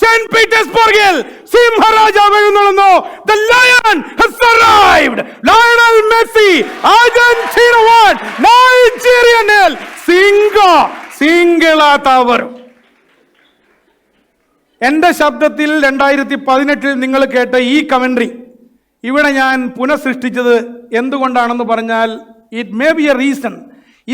Saint പീറ്റേഴ്സ്ബർഗിൽ സിംഹരാജാവ് എഴുന്നള്ളുന്നു. The lion has arrived. Lionel Messi Argentina 1 Nigeria 0. സിംഗിളാത്തവർ. എന്റെ ശബ്ദത്തിൽ 2018 നിങ്ങൾ കേട്ട ഈ കമന്ററി ഇവിടെ ഞാൻ പുനഃസൃഷ്ടിച്ചത് എന്തുകൊണ്ടാണെന്ന് പറഞ്ഞാൽ it may be a reason.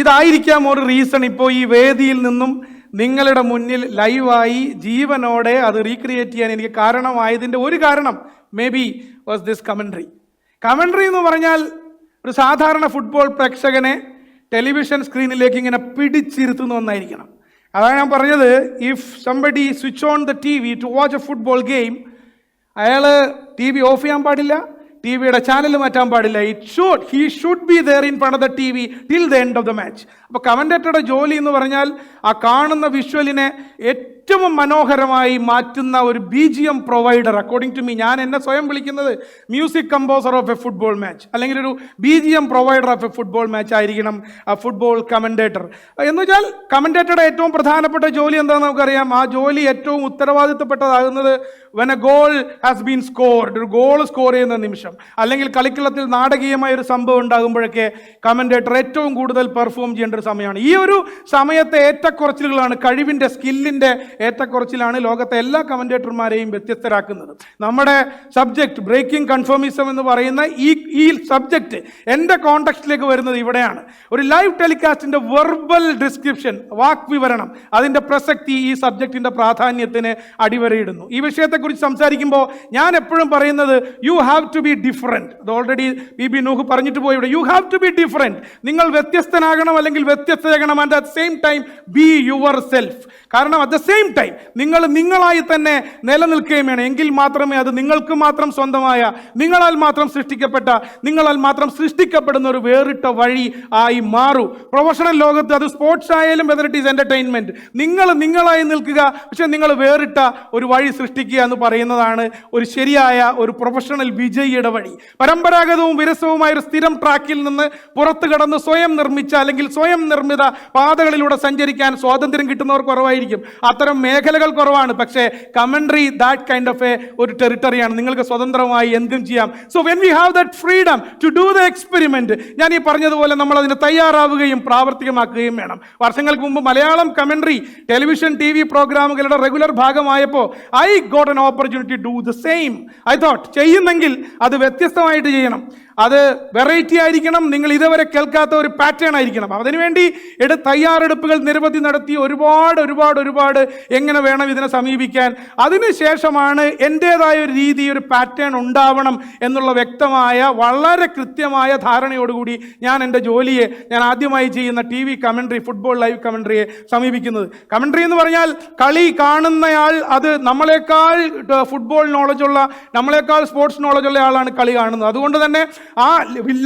ഇതായിരിക്കാം ഒരു റീസൺ. ഇപ്പോൾ ഈ വേദിയിൽ നിന്നും നിങ്ങളുടെ മുന്നിൽ ലൈവായി ജീവനോടെ അത് റീക്രിയേറ്റ് ചെയ്യാൻ എനിക്ക് കാരണമായതിൻ്റെ ഒരു കാരണം may be was this commentary. Commentary എന്ന് പറഞ്ഞാൽ ഒരു സാധാരണ ഫുട്ബോൾ പ്രേക്ഷകനെ ടെലിവിഷൻ സ്ക്രീനിലേക്ക് ഇങ്ങനെ പിടിച്ചിരുത്തുന്ന ഒന്നായിരിക്കണം. അതാണ് ഞാൻ പറഞ്ഞത്. If somebody switch on the T V to watch a football game, അയാൾ ടി വി ഓഫ് ചെയ്യാൻ പാടില്ല, ടി വിയുടെ ചാനൽ മാറ്റാൻ പാടില്ല. He should be there in front of the T V till the end of the match. അപ്പോൾ കമന്റേറ്ററുടെ ജോലി എന്ന് പറഞ്ഞാൽ ആ കാണുന്ന വിഷ്വലിനെ ഏറ്റവും മനോഹരമായി മാറ്റുന്ന ഒരു BGM provider. According to me, ഞാൻ എന്നെ സ്വയം വിളിക്കുന്നത് music composer of a football match, അല്ലെങ്കിൽ ഒരു BGM provider of a football match ആയിരിക്കണം ആ ഫുട്ബോൾ കമന്റേറ്റർ. എന്ന് വെച്ചാൽ കമന്റേറ്ററുടെ ഏറ്റവും പ്രധാനപ്പെട്ട ജോലി എന്താണെന്ന് നമുക്കറിയാം. ആ ജോലി ഏറ്റവും ഉത്തരവാദിത്തപ്പെട്ടതാകുന്നത് when a goal has been scored, ഒരു ഗോൾ സ്കോർ ചെയ്യുന്ന നിമിഷം, അല്ലെങ്കിൽ കളിക്കളത്തിൽ നാടകീയമായ ഒരു സംഭവം ഉണ്ടാകുമ്പോഴൊക്കെ കമന്റേറ്റർ ഏറ്റവും കൂടുതൽ പെർഫോം ചെയ്യേണ്ട ഒരു സമയമാണ്. ഈ ഒരു സമയത്തെ ഏറ്റക്കുറച്ചിലുകളാണ്, കഴിവിൻ്റെ സ്കില്ലിൻ്റെ ഏറ്റക്കുറച്ചിലാണ് ലോകത്തെ എല്ലാ കമന്റേറ്റർമാരെയും വ്യത്യസ്തരാക്കുന്നത്. നമ്മുടെ സബ്ജക്റ്റ് ബ്രേക്കിംഗ് കൺഫേമിസം എന്ന് പറയുന്ന ഈ സബ്ജക്റ്റ് എൻ്റെ കോണ്ടെക്സ്റ്റിലേക്ക് വരുന്നത് ഇവിടെയാണ്. ഒരു ലൈവ് ടെലികാസ്റ്റിൻ്റെ വെർബൽ ഡിസ്ക്രിപ്ഷൻ, വാക്വിവരണം, അതിൻ്റെ പ്രസക്തി ഈ സബ്ജക്റ്റിൻ്റെ പ്രാധാന്യത്തിന് അടിവരയിടുന്നു. ഈ വിഷയത്തെക്കുറിച്ച് സംസാരിക്കുമ്പോൾ ഞാൻ എപ്പോഴും പറയുന്നത് you have to be different. അത് ഓൾറെഡി PB നൂഹ് പറഞ്ഞിട്ട് പോയി ഇവിടെ. You have to be different. നിങ്ങൾ വ്യത്യസ്തനാകണം, അല്ലെങ്കിൽ വ്യത്യസ്തയാകണം. And at same time be yourself. കാരണം അറ്റ് ദ സെയിം ടൈം നിങ്ങൾ നിങ്ങളായി തന്നെ നിലനിൽക്കുകയും വേണം. എങ്കിൽ മാത്രമേ അത് നിങ്ങൾക്ക് മാത്രം സ്വന്തമായ, നിങ്ങളാൽ മാത്രം സൃഷ്ടിക്കപ്പെട്ട, നിങ്ങളാൽ മാത്രം സൃഷ്ടിക്കപ്പെടുന്ന ഒരു വേറിട്ട വഴി ആയി മാറൂ. പ്രൊഫഷണൽ ലോകത്ത് അത് സ്പോർട്സ് ആയാലും വെദർ ഇറ്റ് ഈസ് എൻ്റർടൈൻമെൻറ്റ്, നിങ്ങൾ നിങ്ങളായി നിൽക്കുക, പക്ഷെ നിങ്ങൾ വേറിട്ട ഒരു വഴി സൃഷ്ടിക്കുക എന്ന് പറയുന്നതാണ് ഒരു ശരിയായ ഒരു പ്രൊഫഷണൽ വിജയിയുടെ വഴി. പരമ്പരാഗതവും വിരസവുമായ ഒരു സ്ഥിരം ട്രാക്കിൽ നിന്ന് പുറത്തു കടന്ന് സ്വയം നിർമ്മിച്ച, അല്ലെങ്കിൽ സ്വയം നിർമ്മിത പാതകളിലൂടെ സഞ്ചരിക്കാൻ സ്വാതന്ത്ര്യം കിട്ടുന്നവർ കുറവായിരിക്കും. അത്തരം മേഖലകൾ കുറവാണ്. പക്ഷേ കമന്ററി ദാറ്റ് കൈൻഡ് ഓഫ് ഒരു ടെറിട്ടറിയാണ്. നിങ്ങൾക്ക് സ്വതന്ത്രമായി എന്തും ചെയ്യാം. So when we have that freedom to do the experiment, ഞാൻ ഈ പറഞ്ഞതുപോലെ നമ്മൾ അതിന് തയ്യാറാവുകയും പ്രാവർത്തികമാക്കുകയും വേണം. വർഷങ്ങൾക്ക് മുമ്പ് മലയാളം കമന്ററി ടെലിവിഷൻ TV പ്രോഗ്രാമുകളുടെ റെഗുലർ ഭാഗമായപ്പോൾ I got an opportunity to do the same. I thought ചെയ്യുന്നെങ്കിൽ അത് വ്യത്യസ്തമായിട്ട് ചെയ്യണം, അത് വെറൈറ്റി ആയിരിക്കണം, നിങ്ങൾ ഇതുവരെ കേൾക്കാത്ത ഒരു പാറ്റേൺ ആയിരിക്കണം. അതിനുവേണ്ടി തയ്യാറെടുപ്പുകൾ നിരവധി നടത്തി, ഒരുപാട് എങ്ങനെ വേണം ഇതിനെ സമീപിക്കാൻ. അതിനുശേഷമാണ് എൻ്റേതായ ഒരു രീതി, ഒരു പാറ്റേൺ ഉണ്ടാവണം എന്നുള്ള വ്യക്തമായ, വളരെ കൃത്യമായ ധാരണയോടുകൂടി ഞാൻ എൻ്റെ ജോലിയെ, ഞാൻ ആദ്യമായി ചെയ്യുന്ന TV കമന്ററി, ഫുട്ബോൾ ലൈവ് കമന്ററിയെ സമീപിക്കുന്നത്. കമന്ററി എന്ന് പറഞ്ഞാൽ കളി കാണുന്നയാൾ, അത് നമ്മളെക്കാൾ ഫുട്ബോൾ നോളജുള്ള, നമ്മളെക്കാൾ സ്പോർട്സ് നോളജുള്ള ആളാണ് കളി കാണുന്നത്. അതുകൊണ്ട് തന്നെ ആ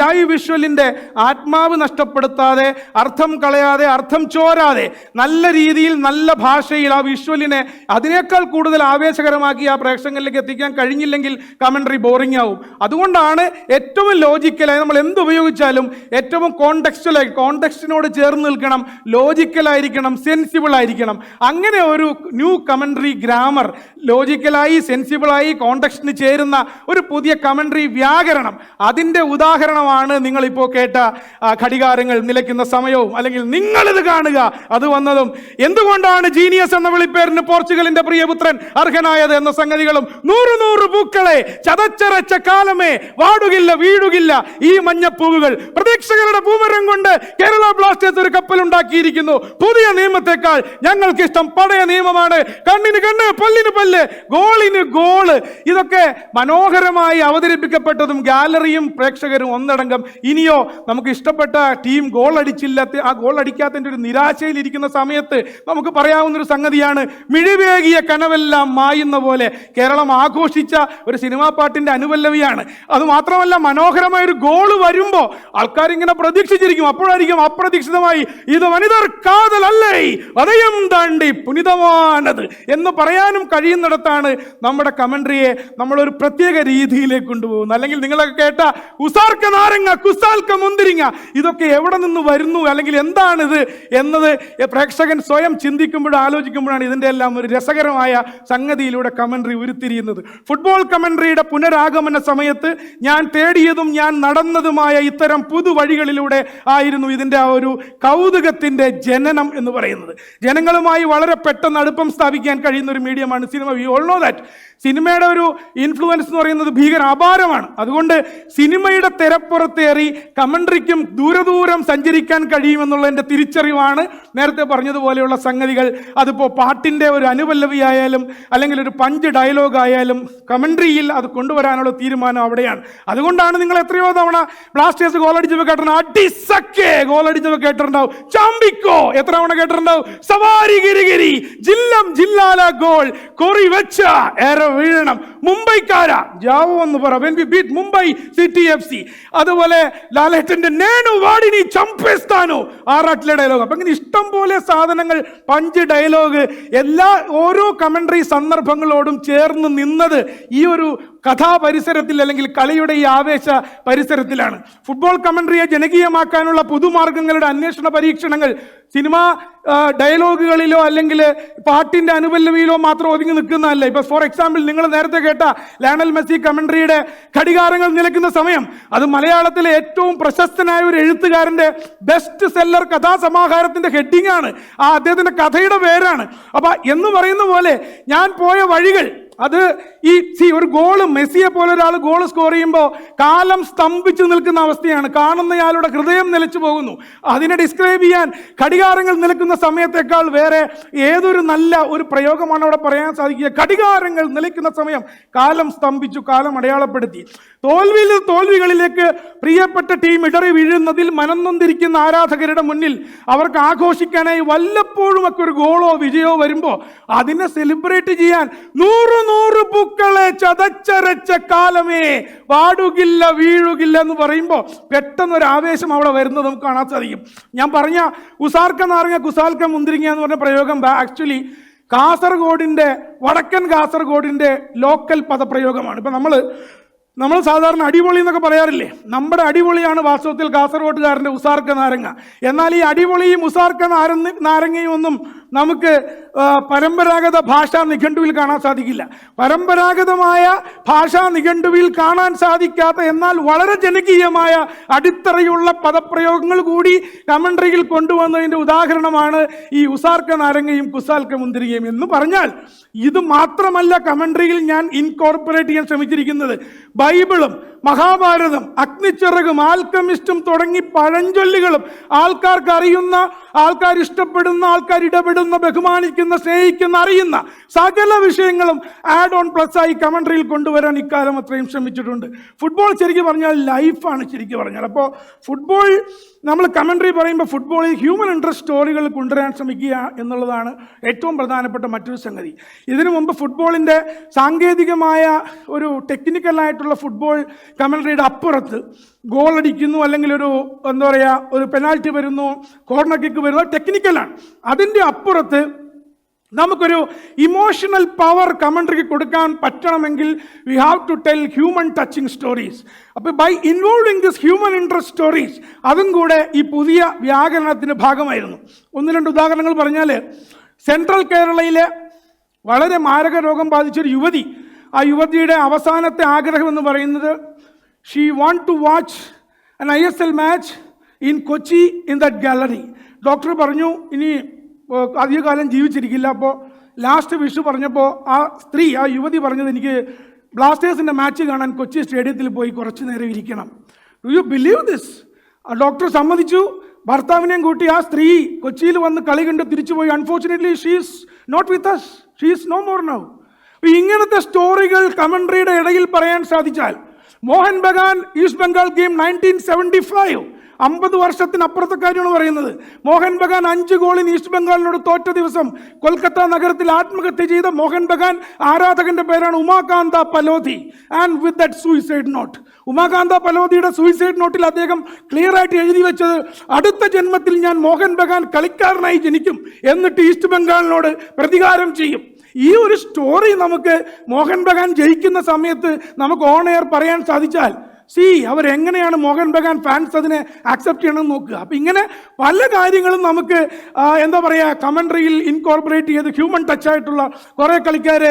ലൈവ് വിഷ്വലിൻ്റെ ആത്മാവ് നഷ്ടപ്പെടുത്താതെ, അർത്ഥം കളയാതെ, അർത്ഥം ചോരാതെ, നല്ല രീതിയിൽ നല്ല ഭാഷയിൽ ആ വിഷ്വലിനെ അതിനേക്കാൾ കൂടുതൽ ആവേശകരമാക്കി ആ പ്രേക്ഷകരിലേക്ക് എത്തിക്കാൻ കഴിഞ്ഞില്ലെങ്കിൽ കമന്ററി ബോറിംഗ് ആവും. അതുകൊണ്ടാണ് ഏറ്റവും ലോജിക്കലായി നമ്മൾ എന്തുപയോഗിച്ചാലും ഏറ്റവും കോണ്ടെക്സ്റ്റിനോട് ചേർന്ന് നിൽക്കണം, ലോജിക്കലായിരിക്കണം, സെൻസിബിൾ ആയിരിക്കണം. അങ്ങനെ ഒരു ന്യൂ കമന്ററി ഗ്രാമർ, ലോജിക്കലായി, സെൻസിബിളായി, കോണ്ടെക്സ്റ്റിന് ചേരുന്ന ഒരു പുതിയ കമന്ററി വ്യാകരണം, അതിൻ്റെ ഉദാഹരണമാണ് നിങ്ങളിപ്പോൾ കേട്ട ഘടികാരങ്ങൾ നിലയ്ക്കുന്ന സമയവും, അല്ലെങ്കിൽ നിങ്ങളിത് കാണുക അത് വന്നതും. എന്തുകൊണ്ടാണ് ജീനിയസ് എന്ന വിളിപ്പേരിന് പോർച്ചുഗലിന്റെ പ്രിയപുത്രൻ അർഹനായത് എന്ന സംഗതികളും, 100 പൂക്കളെ ചതച്ചരച്ച കാലമേ വാടുകില്ല വീടുകില്ല ഈ മഞ്ഞപ്പൂവുകൾ, പ്രതീക്ഷകളുടെ പൂമരം കൊണ്ട് കേരള ബ്ലാസ്റ്റേഴ്സ് ഒരു കപ്പലുണ്ടാക്കിയിരിക്കുന്നു. പുതിയ നിയമത്തെക്കാൾ ഞങ്ങൾക്കിഷ്ടം പഴയ നിയമമാണ്. കണ്ണിന് കണ്ണ്, പല്ലിന് പല്ല്, ഗോളിന് ഗോള്. ഇതൊക്കെ മനോഹരമായി അവതരിപ്പിക്കപ്പെട്ടതും ഗാലറിയും പ്രേക്ഷകരും ഒന്നടങ്കം. ഇനിയോ നമുക്ക് ഇഷ്ടപ്പെട്ട ടീം ഗോൾ അടിച്ചില്ല, ആ ഗോൾ അടിക്കാത്തതിൻ്റെ ഒരു നിരാശയിലിരിക്കുന്ന സമയത്ത് നമുക്ക് പറയാവുന്നൊരു സംഗതിയാണ്, മിഴിവേകിയ കനവെല്ലാം മായുന്ന പോലെ. കേരളം ആഘോഷിച്ച ഒരു സിനിമാ പാട്ടിൻ്റെ അനുപല്ലവിയാണ്. അതുമാത്രമല്ല, മനോഹരമായ ഒരു ഗോള് വരുമ്പോൾ ആൾക്കാരിങ്ങനെ പ്രതീക്ഷിച്ചിരിക്കും. അപ്പോഴായിരിക്കും അപ്രതീക്ഷിതമായി ഇത് വനിതർ കാതലല്ലേ, അതയം താണ്ടി പുനിതമാനത് എന്ന് പറയാനും കഴിയുന്നിടത്താണ് നമ്മുടെ കമന്ററിയെ നമ്മളൊരു പ്രത്യേക രീതിയിലേക്ക് കൊണ്ടുപോകുന്നത്. പോകുന്നു. അല്ലെങ്കിൽ നിങ്ങളൊക്കെ കേട്ട ഉസാർക്ക നാരങ്ങ, കുസാൽക്ക മുന്തിരിങ്ങ, ഇതൊക്കെ എവിടെ നിന്ന് വരുന്നു, അല്ലെങ്കിൽ എന്താണിത് എന്നത് പ്രേക്ഷകൻ സ്വയം ചിന്തിക്കുമ്പോഴും ആലോചിക്കുമ്പോഴാണ് ഇതിൻ്റെ എല്ലാം ഒരു രസകരമായ സംഗതിയിലൂടെ കമൻട്രി ഉരുത്തിരിയുന്നത്. ഫുട്ബോൾ കമൻട്രിയുടെ പുനരാഗമന സമയത്ത് ഞാൻ തേടിയതും ഞാൻ നടന്നതുമായ ഇത്തരം പുതുവഴികളിലൂടെ ആയിരുന്നു ഇതിൻ്റെ ആ ഒരു കൗതുകത്തിൻ്റെ ജനനം എന്ന് പറയുന്നത്. ജനങ്ങളുമായി വളരെ പെട്ടെന്ന് അടുപ്പം സ്ഥാപിക്കാൻ കഴിയുന്ന ഒരു മീഡിയമാണ് cinema. We all know that. സിനിമയുടെ ഒരു ഇൻഫ്ലുവൻസ് എന്ന് പറയുന്നത് ഭീകര അപാരമാണ്. അതുകൊണ്ട് സിനിമയുടെ തിരപ്പുറത്തേറി കമൻട്രിക്കും ദൂരം സഞ്ചരിക്കാൻ കഴിയുമെന്നുള്ളതിൻ്റെ തിരിച്ചറിവാണ് നേരത്തെ പറഞ്ഞതുപോലെയുള്ള സംഗതികൾ. അതിപ്പോൾ പാട്ടിൻ്റെ ഒരു അനുപല്ലവിയായാലും അല്ലെങ്കിൽ ഒരു പഞ്ച് ഡയലോഗ് ആയാലും കമൻട്രിയിൽ അത് കൊണ്ടുവരാനുള്ള തീരുമാനം അവിടെയാണ്. അതുകൊണ്ടാണ് നിങ്ങൾ എത്രയോ തവണ ബ്ലാസ്റ്റേഴ്സ് ഗോളടിച്ചപ്പോൾ കേട്ടിട്ടുണ്ടാവും, അടിസക്കെ ഗോളടിച്ചപ്പോൾ കേട്ടിട്ടുണ്ടാവും, ചാമ്പിക്കോ എത്ര തവണ കേട്ടിട്ടുണ്ടാവും, സവാരി ഗിരിഗിരി, ജില്ലം ജില്ലാല ഗോൾ, കൊറി വെച്ച ഏറെ വീഴണം, മുംബൈക്കാര ജാവോ എന്ന് പറ, when we beat Mumbai city FC. അതുപോലെ ലാലേട്ടന്റെ നേണു വാടിനി ചമ്പേസ്ഥാനോ ആറാട്ടിലെ ഡയലോഗ്. അപ്പൊ ഇങ്ങനെ ഇഷ്ടം പോലെ സാധനങ്ങൾ, പഞ്ച് ഡയലോഗ്, ഓരോ കമൻട്രി സന്ദർഭങ്ങളോടും ചേർന്ന് നിന്നത് ഈ ഒരു കഥാപരിസരത്തിൽ അല്ലെങ്കിൽ കളിയുടെ ഈ ആവേശ പരിസരത്തിലാണ്. ഫുട്ബോൾ കമൻട്രിയെ ജനകീയമാക്കാനുള്ള പുതുമാർഗങ്ങളുടെ അന്വേഷണ പരീക്ഷണങ്ങൾ സിനിമ ഡയലോഗുകളിലോ അല്ലെങ്കിൽ പാട്ടിൻ്റെ അനുപല്ലവിയിലോ മാത്രം ഒതുങ്ങി നിൽക്കുന്നതല്ല. ഇപ്പോൾ ഫോർ എക്സാമ്പിൾ നിങ്ങൾ നേരത്തെ കേട്ട ലയണൽ മെസ്സി കമൻട്രിയുടെ ഘടികാരങ്ങൾ നിലയ്ക്കുന്ന സമയം, അത് മലയാളത്തിലെ ഏറ്റവും പ്രശസ്തനായ ഒരു എഴുത്തുകാരൻ്റെ ബെസ്റ്റ് സെല്ലർ കഥാസമാഹാരത്തിൻ്റെ ഹെഡിങ് ആണ്. അദ്ദേഹത്തിൻ്റെ കഥയുടെ പേരാണ്. അപ്പം എന്ന് പറയുന്ന പോലെ ഞാൻ പോയ വഴികൾ അത് ഒരു ഗോള്, മെസ്സിയെ പോലെ ഒരാൾ ഗോൾ സ്കോർ ചെയ്യുമ്പോൾ കാലം സ്തംഭിച്ചു നിൽക്കുന്ന അവസ്ഥയാണ്. കാണുന്നയാളുടെ ഹൃദയം നിലച്ചു പോകുന്നു. അതിനെ ഡിസ്ക്രൈബ് ചെയ്യാൻ ഘടികാരങ്ങൾ നിലക്കുന്ന സമയത്തേക്കാൾ വേറെ ഏതൊരു നല്ല ഒരു പ്രയോഗമാണ് അവിടെ പറയാൻ സാധിക്കുക. ഘടികാരങ്ങൾ നിലയ്ക്കുന്ന സമയം കാലം സ്തംഭിച്ചു, കാലം അടയാളപ്പെടുത്തി. തോൽവികളിലേക്ക് പ്രിയപ്പെട്ട ടീം ഇടറി വീഴുന്നതിൽ മനംനൊന്തിരിക്കുന്ന ആരാധകരുടെ മുന്നിൽ അവർക്ക് ആഘോഷിക്കാനായി വല്ലപ്പോഴും ഒക്കെ ഒരു ഗോളോ വിജയമോ വരുമ്പോൾ അതിനെ സെലിബ്രേറ്റ് ചെയ്യാൻ 100 പൂക്കളെ ചതച്ചരച്ച കാലമേ വാടുകില്ല വീഴുകില്ല എന്ന് പറയുമ്പോൾ പെട്ടെന്നൊരു ആവേശം അവിടെ വരുന്നത് നമുക്ക് കാണാൻ സാധിക്കും. ഞാൻ പറഞ്ഞ ഉസാർക്ക നാരങ്ങ കുസാൽക്ക മുന്തിരിങ്ങ എന്ന് പറഞ്ഞ പ്രയോഗം ആക്ച്വലി കാസർഗോഡിൻ്റെ, വടക്കൻ കാസർഗോഡിൻ്റെ ലോക്കൽ പദപ്രയോഗമാണ്. ഇപ്പം നമ്മൾ സാധാരണ അടിപൊളി എന്നൊക്കെ പറയാറില്ലേ, നമ്മുടെ അടിപൊളിയാണ് വാസ്തവത്തിൽ കാസർഗോട്ടുകാരൻ്റെ ഉസാർക്ക നാരങ്ങ. എന്നാൽ ഈ അടിപൊളിയും ഉസാർക്ക നാരങ്ങയും ഒന്നും നമുക്ക് പരമ്പരാഗത ഭാഷാ നിഘണ്ടുവിൽ കാണാൻ സാധിക്കില്ല. പരമ്പരാഗതമായ ഭാഷാ നിഘണ്ടുവിൽ കാണാൻ സാധിക്കാത്ത എന്നാൽ വളരെ ജനകീയമായ അടിത്തറയുള്ള പദപ്രയോഗങ്ങൾ കൂടി കമൻട്രിയിൽ കൊണ്ടുവന്നതിൻ്റെ ഉദാഹരണമാണ് ഈ ഉസാർക്ക നാരങ്ങയും കുസാൽക്ക മുന്തിരിങ്ങയും. എന്ന് പറഞ്ഞാൽ ഇത് മാത്രമല്ല കമൻട്രിയിൽ ഞാൻ ഇൻകോർപ്പറേറ്റ് ചെയ്യാൻ ശ്രമിച്ചിരിക്കുന്നത്. ബൈബിളും മഹാഭാരതം, അഗ്നിച്ചിറകും, ആൽക്കമിസ്റ്റും തുടങ്ങി പഴഞ്ചൊല്ലുകളും ആൾക്കാർക്ക് അറിയുന്ന, ആൾക്കാർ ഇഷ്ടപ്പെടുന്ന, ആൾക്കാർ ഇടപെടുന്ന, ബഹുമാനിക്കുന്ന, സ്നേഹിക്കുന്ന, അറിയുന്ന സകല വിഷയങ്ങളും ആഡ് ഓൺ പ്ലസ് ആയി കമൻട്രിയിൽ കൊണ്ടുവരാൻ ഇക്കാലം അത്രയും ശ്രമിച്ചിട്ടുണ്ട്. ഫുട്ബോൾ ശരിക്കും പറഞ്ഞാൽ ലൈഫാണ് ശരിക്കും പറഞ്ഞാൽ. അപ്പോൾ ഫുട്ബോൾ നമ്മൾ കമൻട്രി പറയുമ്പോൾ ഫുട്ബോളിൽ ഹ്യൂമൻ ഇൻട്രസ്റ്റ് സ്റ്റോറികൾ കൊണ്ടുവരാൻ ശ്രമിക്കുക എന്നുള്ളതാണ് ഏറ്റവും പ്രധാനപ്പെട്ട മറ്റൊരു സംഗതി. ഇതിനു മുമ്പ് ഫുട്ബോളിൻ്റെ സാങ്കേതികമായ ഒരു ടെക്നിക്കലായിട്ടുള്ള ഫുട്ബോൾ കമൻട്രിയുടെ അപ്പുറത്ത് ഗോൾ അടിക്കുന്നു, അല്ലെങ്കിൽ ഒരു പെനാൽറ്റി വരുന്നു, കോർണർ കിക്ക് വരുന്നു, ടെക്നിക്കലാണ്. അതിൻ്റെ അപ്പുറത്ത് നമുക്കൊരു ഇമോഷണൽ പവർ കമൻട്രിക്ക് കൊടുക്കാൻ പറ്റണമെങ്കിൽ we have to tell human touching stories. അപ്പോൾ by involving this human interest stories, അതും കൂടെ ഈ പുതിയ വ്യാകരണത്തിന് ഭാഗമായിരുന്നു. 1-2 ഉദാഹരണങ്ങൾ പറഞ്ഞാൽ, സെൻട്രൽ കേരളയിലെ വളരെ മാരക രോഗം ബാധിച്ചൊരു യുവതി, ആ യുവതിയുടെ അവസാനത്തെ ആഗ്രഹം എന്ന് പറയുന്നത് she want to watch an ISL match in Kochi in that gallery. Doctor പറഞ്ഞു ഇനി അധികകാലം ജീവിച്ചിരിക്കില്ല. അപ്പോൾ ലാസ്റ്റ് വിഷ് പറഞ്ഞപ്പോൾ ആ യുവതി പറഞ്ഞത്, എനിക്ക് ബ്ലാസ്റ്റേഴ്സിൻ്റെ മാച്ച് കാണാൻ കൊച്ചി സ്റ്റേഡിയത്തിൽ പോയി കുറച്ച് നേരം ഇരിക്കണം. Do you believe this? ആ ഡോക്ടർ സമ്മതിച്ചു. ഭർത്താവിനെയും കൂട്ടി ആ സ്ത്രീ കൊച്ചിയിൽ വന്ന് കളി കണ്ട് തിരിച്ചുപോയി. Unfortunately she is not with us, she is no more now. ഇങ്ങനത്തെ സ്റ്റോറികൾ കമൻട്രിയുടെ ഇടയിൽ പറയാൻ സാധിച്ചാൽ, മോഹൻ ബഗാൻ ഈസ്റ്റ് ബംഗാൾ ഗെയിം 1975, 50 വർഷത്തിനപ്പുറത്തെ കാര്യമാണ് പറയുന്നത്. മോഹൻ ബഗാൻ 5 ഗോളിന് ഈസ്റ്റ് ബംഗാളിനോട് തോറ്റ ദിവസം കൊൽക്കത്ത നഗരത്തിൽ ആത്മഹത്യ ചെയ്ത മോഹൻ ബഗാൻ ആരാധകന്റെ പേരാണ് Umakanta Palodhi. And with that suicide note, Umakanta പലോധിയുടെ സൂയിസൈഡ് നോട്ടിൽ അദ്ദേഹം ക്ലിയർ ആയിട്ട് എഴുതി വെച്ചത്, അടുത്ത ജന്മത്തിൽ ഞാൻ മോഹൻ ബഗാൻ കളിക്കാരനായി ജനിക്കും, എന്നിട്ട് ഈസ്റ്റ് ബംഗാളിനോട് പ്രതികാരം ചെയ്യും. ഈ ഒരു സ്റ്റോറി നമുക്ക് മോഹൻ ബഗാൻ ജയിക്കുന്ന സമയത്ത് നമുക്ക് ഓൺ എയർ പറയാൻ സാധിച്ചാൽ അവരെങ്ങനെയാണ് മോഹൻ ബഗാൻ ഫാൻസ് അതിനെ ആക്സെപ്റ്റ് ചെയ്യണമെന്ന് നോക്കുക. അപ്പം ഇങ്ങനെ പല കാര്യങ്ങളും നമുക്ക് എന്താ പറയുക കമൻട്രിയിൽ ഇൻകോർപ്പറേറ്റ് ചെയ്ത് ഹ്യൂമൻ ടച്ച് ആയിട്ടുള്ള കുറേ കളിക്കാർ,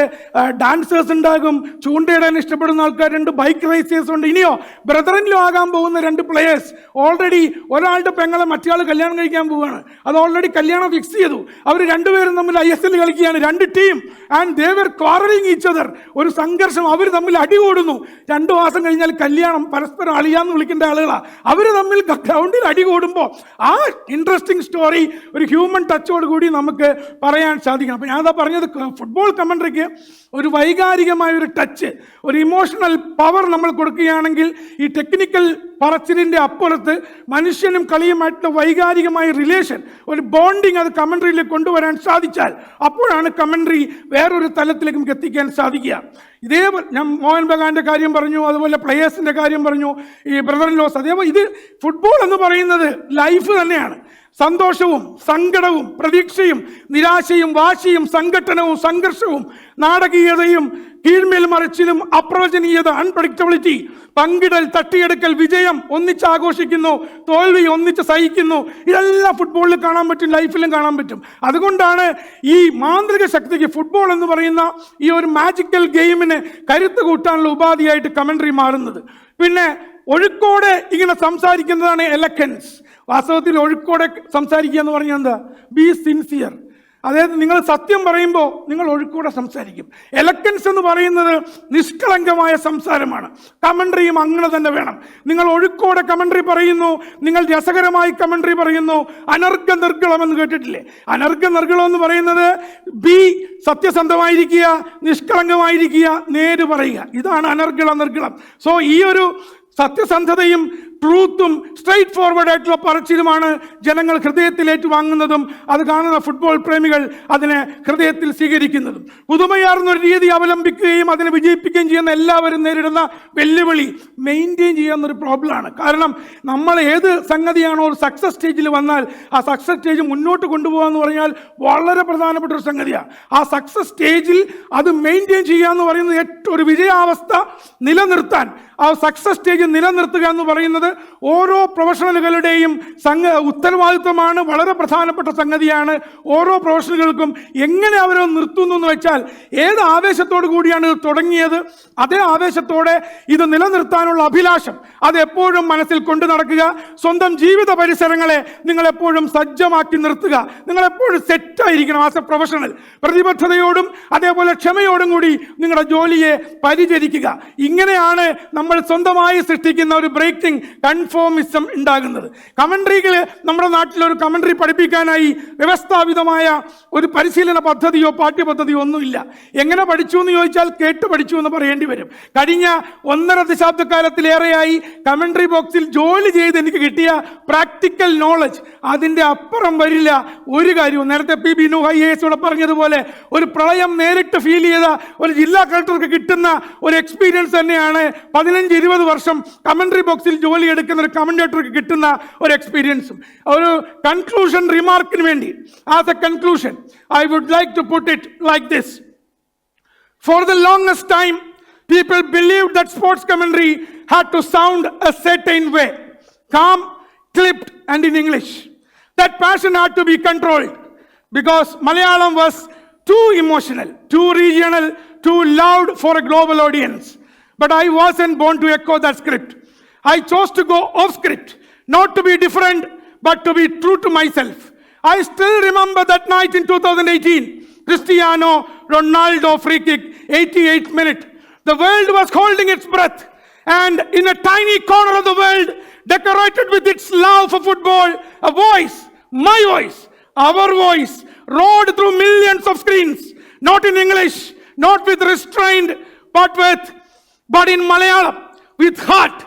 ഡാൻസേഴ്സ് ഉണ്ടാകും, ചൂണ്ടയിടാൻ ഇഷ്ടപ്പെടുന്ന ആൾക്കാരുണ്ട്, ബൈക്ക് റേസേഴ്സ് ഉണ്ട്, ഇനിയോ ബ്രദറിൻലോ ആകാൻ പോകുന്ന 2 പ്ലെയേഴ്സ്. ഓൾറെഡി ഒരാളുടെ പെങ്ങളെ മറ്റേ കല്യാണം കഴിക്കാൻ പോവുകയാണ്. അത് ഓൾറെഡി കല്യാണം ഫിക്സ് ചെയ്തു. അവർ രണ്ടുപേരും തമ്മിൽ ISL കളിക്കുകയാണ്, 2 team. And they are quarrelling each other. ഒരു സംഘർഷം, അവർ തമ്മിൽ അടികൂടുന്നു. 2 മാസം കഴിഞ്ഞാൽ കല്യാണം. പരസ്പരം അളിയാന്ന് വിളിക്കേണ്ട ആളുകളാണ്. അവർ തമ്മിൽ ഗ്രൗണ്ടിൽ അടികൂടുമ്പോൾ ആ ഇൻട്രസ്റ്റിംഗ് സ്റ്റോറി ഒരു ഹ്യൂമൻ ടച്ചോട് കൂടി നമുക്ക് പറയാൻ സാധിക്കണം. അപ്പം ഞാനതാ പറഞ്ഞത്, ഫുട്ബോൾ കമൻട്രിക്ക് ഒരു വൈകാരികമായ ഒരു ടച്ച്, ഒരു ഇമോഷണൽ പവർ നമ്മൾ കൊടുക്കുകയാണെങ്കിൽ ഈ ടെക്നിക്കൽ പറച്ചിലിൻ്റെ അപ്പുറത്ത് മനുഷ്യനും കളിയുമായിട്ടുള്ള വൈകാരികമായ റിലേഷൻ, ഒരു ബോണ്ടിങ് അത് കമൻട്രിയിൽ കൊണ്ടുവരാൻ സാധിച്ചാൽ അപ്പോഴാണ് കമൻട്രി വേറൊരു തലത്തിലേക്ക് നമുക്ക് എത്തിക്കാൻ സാധിക്കുക. ഇതേപോലെ ഞാൻ മോഹൻ ബഗാന്റെ കാര്യം പറഞ്ഞു, അതുപോലെ പ്ലെയേഴ്സിൻ്റെ കാര്യം പറഞ്ഞു, ഈ ബ്രദർ ഇൻ ലോസ്. അതേപോലെ ഇത് ഫുട്ബോൾ എന്ന് പറയുന്നത് ലൈഫ് തന്നെയാണ്. സന്തോഷവും സങ്കടവും പ്രതീക്ഷയും നിരാശയും വാശിയും സംഘട്ടനവും സംഘർഷവും നാടകീയതയും കീഴ്മേൽ മറിച്ചിലും അപ്രവചനീയത, അൺപ്രഡിക്റ്റബിലിറ്റി, പങ്കിടൽ, തട്ടിയെടുക്കൽ, വിജയം ഒന്നിച്ച് ആഘോഷിക്കുന്നു, തോൽവി ഒന്നിച്ച് സഹിക്കുന്നു. ഇതെല്ലാം ഫുട്ബോളിൽ കാണാൻ പറ്റും, ലൈഫിലും കാണാൻ പറ്റും. അതുകൊണ്ടാണ് ഈ മാന്ത്രിക ശക്തിക്ക് ഫുട്ബോൾ എന്ന് പറയുന്ന ഈ ഒരു മാജിക്കൽ ഗെയിമിന് കരുത്ത് കൂട്ടാനുള്ള ഉപാധിയായിട്ട് കമൻട്രി മാറുന്നത്. പിന്നെ ഒഴുക്കോടെ ഇങ്ങനെ സംസാരിക്കുന്നതാണ് എലക്കൻസ്. വാസ്തവത്തിൽ ഒഴുക്കോടെ സംസാരിക്കുക എന്ന് പറഞ്ഞാൽ എന്താ? B sincere. അതായത് നിങ്ങൾ സത്യം പറയുമ്പോൾ നിങ്ങൾ ഒഴുക്കൂടെ സംസാരിക്കും. എലക്കൻസ് എന്ന് പറയുന്നത് നിഷ്കളങ്കമായ സംസാരമാണ്. കമൻട്രിയും അങ്ങനെ തന്നെ വേണം. നിങ്ങൾ ഒഴുക്കോടെ കമൻട്രി പറയുന്നു, നിങ്ങൾ രസകരമായി കമൻട്രി പറയുന്നു. അനർഘ നിർഗളം എന്ന് കേട്ടിട്ടില്ലേ? അനർഘ നിർഗളം എന്ന് പറയുന്നത് ബി സത്യസന്ധമായിരിക്കുക, നിഷ്കളങ്കമായിരിക്കുക, നേര് പറയുക. ഇതാണ് അനർഗള നിർഗളം. സോ ഈ ഒരു സത്യസന്ധതയും ട്രൂത്തും സ്ട്രൈറ്റ് ഫോർവേഡ് ആയിട്ടുള്ള പറച്ചിലുമാണ് ജനങ്ങൾ ഹൃദയത്തിൽ ഏറ്റുവാങ്ങുന്നതും അത് കാണുന്ന ഫുട്ബോൾ പ്രേമികൾ അതിനെ ഹൃദയത്തിൽ സ്വീകരിക്കുന്നതും. പുതുമയാർന്നൊരു രീതി അവലംബിക്കുകയും അതിനെ വിജയിപ്പിക്കുകയും ചെയ്യുന്ന എല്ലാവരും നേരിടുന്ന വെല്ലുവിളി മെയിൻറ്റെയിൻ ചെയ്യാവുന്നൊരു പ്രോബ്ലമാണ്. കാരണം നമ്മൾ ഏത് സംഗതിയാണോ ഒരു സക്സസ് സ്റ്റേജിൽ വന്നാൽ ആ സക്സസ് സ്റ്റേജ് മുന്നോട്ട് കൊണ്ടുപോകുക എന്ന് പറഞ്ഞാൽ വളരെ പ്രധാനപ്പെട്ട ഒരു സംഗതിയാണ്. ആ സക്സസ് സ്റ്റേജിൽ അത് മെയിൻറ്റെയിൻ ചെയ്യുക എന്ന് പറയുന്നത് ഏറ്റവും ഒരു വിജയാവസ്ഥ നിലനിർത്താൻ, ആ സക്സസ് സ്റ്റേജ് നിലനിർത്തുക എന്ന് പറയുന്നത് ഓരോ പ്രൊഫഷണലുകളുടെയും ഉത്തരവാദിത്വമാണ്. വളരെ പ്രധാനപ്പെട്ട സംഗതിയാണ്. ഓരോ പ്രൊഫഷണലുകൾക്കും എങ്ങനെ അവരെ നിർത്തുന്നു എന്ന് വെച്ചാൽ ഏത് ആവേശത്തോടു കൂടിയാണ് ഇത് തുടങ്ങിയത്, അതേ ആവേശത്തോടെ ഇത് നിലനിർത്താനുള്ള അഭിലാഷം അതെപ്പോഴും മനസ്സിൽ കൊണ്ടു നടക്കുക. സ്വന്തം ജീവിത പരിസരങ്ങളെ നിങ്ങളെപ്പോഴും സജ്ജമാക്കി നിർത്തുക. നിങ്ങളെപ്പോഴും സെറ്റായിരിക്കണം ആസ് എ പ്രൊഫഷണൽ. പ്രതിബദ്ധതയോടും അതേപോലെ ക്ഷമയോടും കൂടി നിങ്ങളുടെ ജോലിയെ പരിചരിക്കുക. ഇങ്ങനെയാണ് നമ്മൾ സ്വന്തമായി സൃഷ്ടിക്കുന്ന ഒരു ബ്രേക്കിംഗ് കൺഫോമിസം ഉണ്ടാകുന്നത്. കമൻട്രികൾ നമ്മുടെ നാട്ടിലൊരു കമൻട്രി പഠിപ്പിക്കാനായി വ്യവസ്ഥാപിതമായ ഒരു പരിശീലന പദ്ധതിയോ പാഠ്യപദ്ധതിയോ ഒന്നുമില്ല. എങ്ങനെ പഠിച്ചു എന്ന് ചോദിച്ചാൽ കേട്ട് പഠിച്ചു എന്ന് പറയേണ്ടി വരും. കഴിഞ്ഞ 1.5 ദശാബ്ദക്കാലത്തിലേറെയായി കമൻട്രി ബോക്സിൽ ജോലി ചെയ്ത് എനിക്ക് കിട്ടിയ പ്രാക്ടിക്കൽ നോളജ് അതിൻ്റെ അപ്പുറം വരില്ല ഒരു കാര്യവും. നേരത്തെ പി ബിനു IAS ഇവിടെ പറഞ്ഞതുപോലെ ഒരു പ്രളയം നേരിട്ട് ഫീൽ ചെയ്ത ഒരു ജില്ലാ കളക്ടർക്ക് കിട്ടുന്ന ഒരു എക്സ്പീരിയൻസ് തന്നെയാണ് 15-20 വർഷം കമൻട്രി ബോക്സിൽ ജോലി എടുക്കുന്ന ഒരു കമന്റേറ്റർക്ക് കിട്ടുന്ന ഒരു എക്സ്പീരിയൻസും. ഒരു കൺക്ലൂഷൻ റിമാർക്കിന് വേണ്ടി as A conclusion I would like to put it like this. For the longest time people believed that sports commentary had to sound a certain way, calm, clipped and in English. That passion had to be controlled because Malayalam was too emotional, too regional, too loud for a global audience. But I wasn't born to echo that script. I chose to go off script, not to be different, but to be true to myself. I still remember that night in 2018, Cristiano Ronaldo free kick, 88th minute. The world was holding its breath, and in a tiny corner of the world, decorated with its love for football, a voice, my voice, our voice, roared through millions of screens, not in English, not with restraint, but in Malayalam, with heart,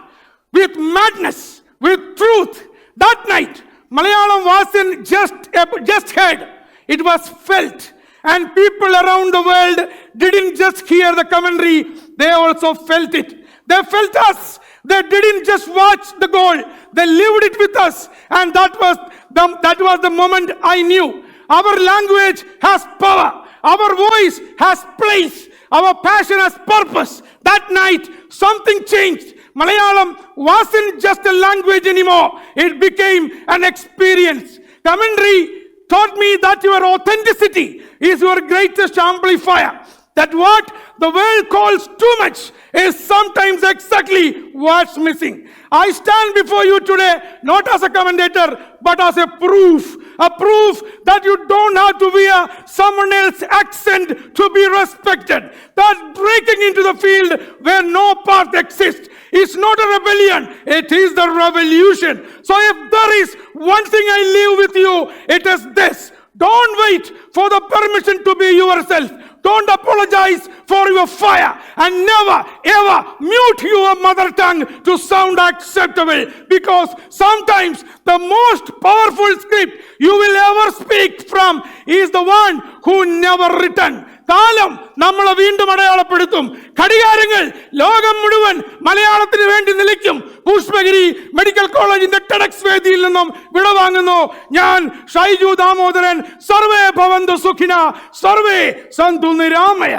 with madness, with truth. That night, Malayalam wasn't just heard, it was felt. And people around the world didn't just hear the commentary, they also felt it. They felt us. They didn't just watch the goal, they lived it with us. And that was the moment I knew our language has power. our voice has place, our passion has purpose. That night, something changed. Malayalam wasn't just a language anymore. It became an experience. Commentary taught me that your authenticity is your greatest amplifier. That what the world calls too much is sometimes exactly what's missing. I stand before you today not as a commentator but as a proof that you don't have to wear someone else's accent to be respected. That breaking into the field where no path exists is not a rebellion, it is the revolution. So if there is one thing I leave with you, it is this: don't wait for the permission to be yourself. Don't apologize for your fire, and never ever mute your mother tongue to sound acceptable, because sometimes the most powerful script you will ever speak from is the one who never written. കാലം നമ്മളെ വീണ്ടും അടയാളപ്പെടുത്തും. ഘടികാരങ്ങൾ ലോകം മുഴുവൻ മലയാളത്തിന് വേണ്ടി നിലയ്ക്കും. Pushpagiri medical കോളേജിന്റെ ടെഡക്സ് വേദിയിൽ നിന്നും വിടവാങ്ങുന്നു. ഞാൻ ഷൈജു ദാമോദരൻ. സർവേ ഭവന്തു സുഖിന, സർവേ സന്തു നിരാമയ.